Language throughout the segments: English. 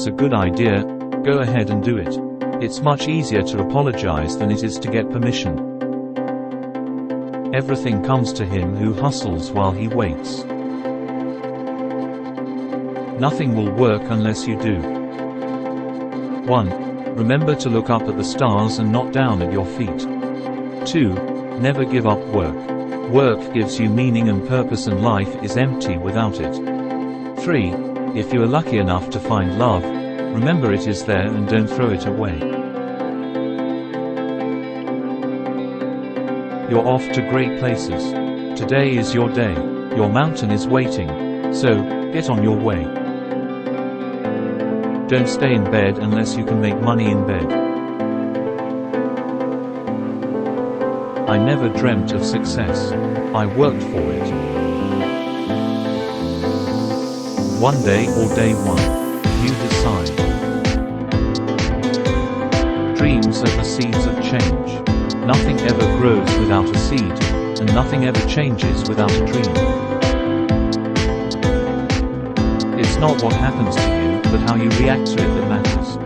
it's a good idea, go ahead and do it. It's much easier to apologize than it is to get permission. Everything comes to him who hustles while he waits. Nothing will work unless you do. 1. Remember to look up at the stars and not down at your feet. 2. Never give up work. Work gives you meaning and purpose, and life is empty without it. 3. If you are lucky enough to find love, remember it is there and don't throw it away. You're off to great places. Today is your day. Your mountain is waiting. So, get on your way. Don't stay in bed unless you can make money in bed. I never dreamt of success. I worked for it. One day or day one. You decide. Dreams are the seeds of change. Nothing ever grows without a seed, and nothing ever changes without a dream. It's not what happens to you, but how you react to it that matters.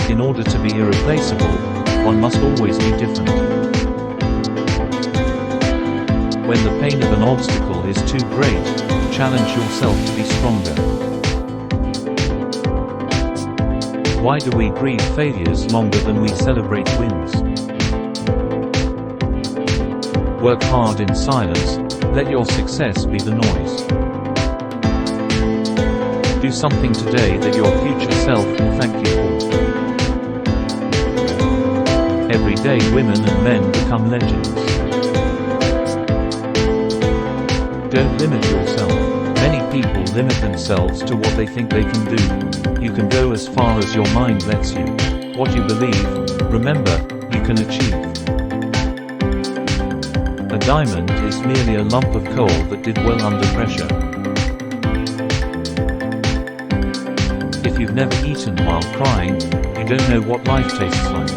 In order to be irreplaceable, one must always be different. When the pain of an obstacle is too great, challenge yourself to be stronger. Why do we grieve failures longer than we celebrate wins? Work hard in silence, let your success be the noise. Do something today that your future self will thank you for. Every day women and men become legends. Don't limit yourself. Many people limit themselves to what they think they can do. You can go as far as your mind lets you. What you believe, remember, you can achieve. A diamond is merely a lump of coal that did well under pressure. If you've never eaten while crying, you don't know what life tastes like.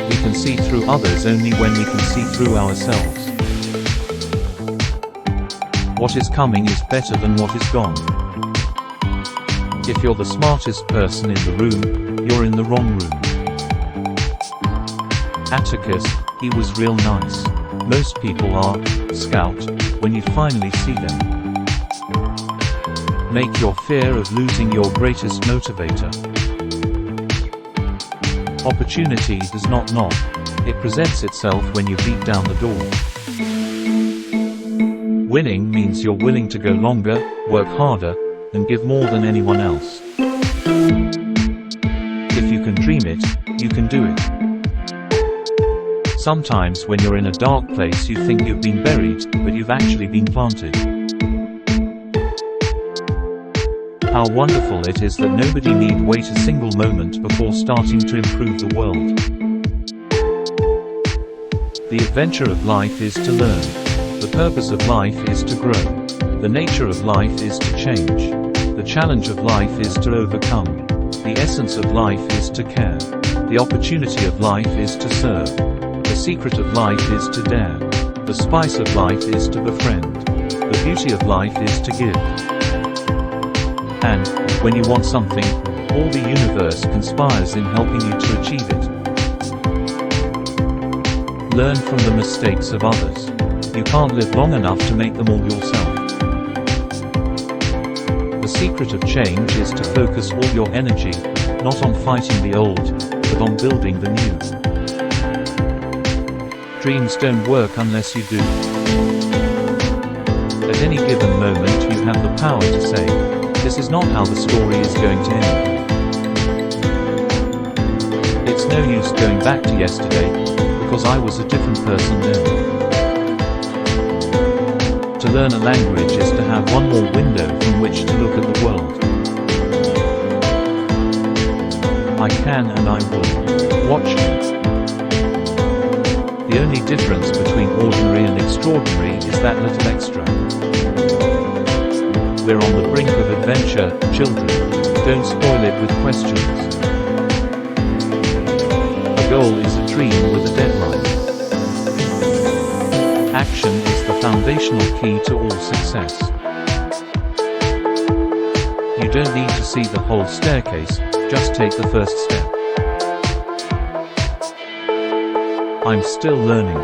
We can see through others only when we can see through ourselves. What is coming is better than what is gone. If you're the smartest person in the room, you're in the wrong room. Atticus, he was real nice. Most people are, Scout, when you finally see them. Make your fear of losing your greatest motivator. Opportunity does not knock. It presents itself when you beat down the door. Winning means you're willing to go longer, work harder, and give more than anyone else. If you can dream it, you can do it. Sometimes when you're in a dark place you think you've been buried, but you've actually been planted. How wonderful it is that nobody need wait a single moment before starting to improve the world. The adventure of life is to learn. The purpose of life is to grow. The nature of life is to change. The challenge of life is to overcome. The essence of life is to care. The opportunity of life is to serve. The secret of life is to dare. The spice of life is to befriend. The beauty of life is to give. And, when you want something, all the universe conspires in helping you to achieve it. Learn from the mistakes of others. You can't live long enough to make them all yourself. The secret of change is to focus all your energy, not on fighting the old, but on building the new. Dreams don't work unless you do. At any given moment you have the power to say, this is not how the story is going to end. It's no use going back to yesterday, because I was a different person then. To learn a language is to have one more window from which to look at the world. I can and I will. Watch me. The only difference between ordinary and extraordinary is that little extra. We're on the brink of adventure, children. Don't spoil it with questions. A goal is a dream with a deadline. Action is the foundational key to all success. You don't need to see the whole staircase, just take the first step. I'm still learning.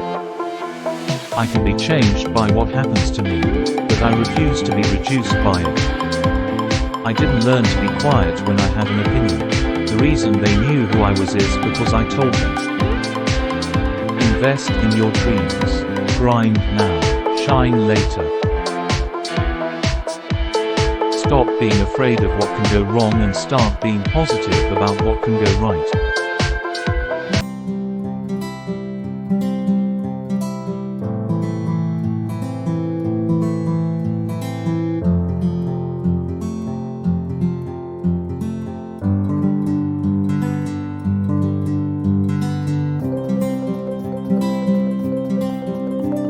I can be changed by what happens to me, but I refuse to be reduced by it. I didn't learn to be quiet when I had an opinion. The reason they knew who I was is because I told them. Invest in your dreams. Grind now, shine later. Stop being afraid of what can go wrong and start being positive about what can go right.